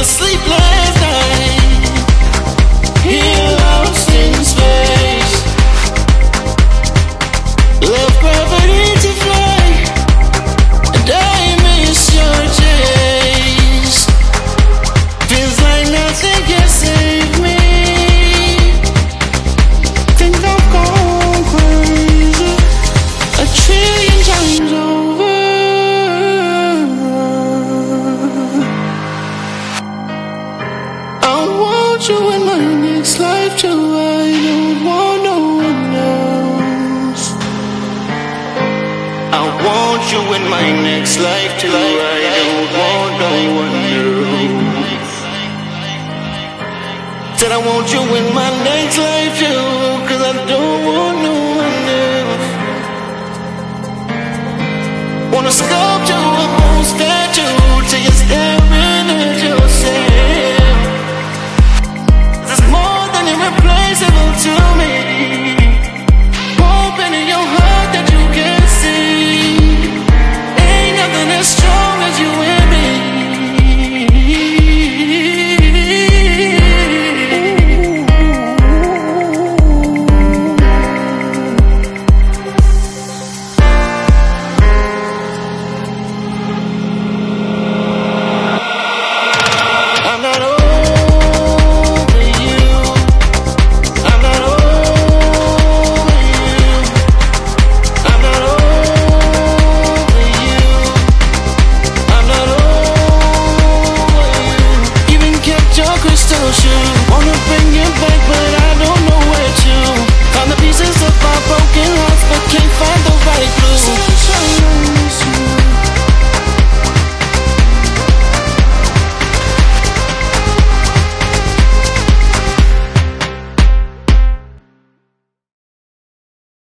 a sleepless night, here lost in space. Love gravity to fly, and I miss your chase. Feels like nothing can save me. Think I've gone crazy a trillion times over. I want you in my next life too. I don't want no one else. I want you in my next life too. I don't want no one else. Said I want you in my next life too, 'cause I don't want no one else. Wanna sculpture a whole statue till you're staring at yourself. There's more than irreplaceable to me. Open in your heart that you can see. Ain't nothing as strong as you and me. I'm not over you. I'm not over you. I'm not over you. I'm not over you. Even kept your crystal shoe. Wanna bring it back, but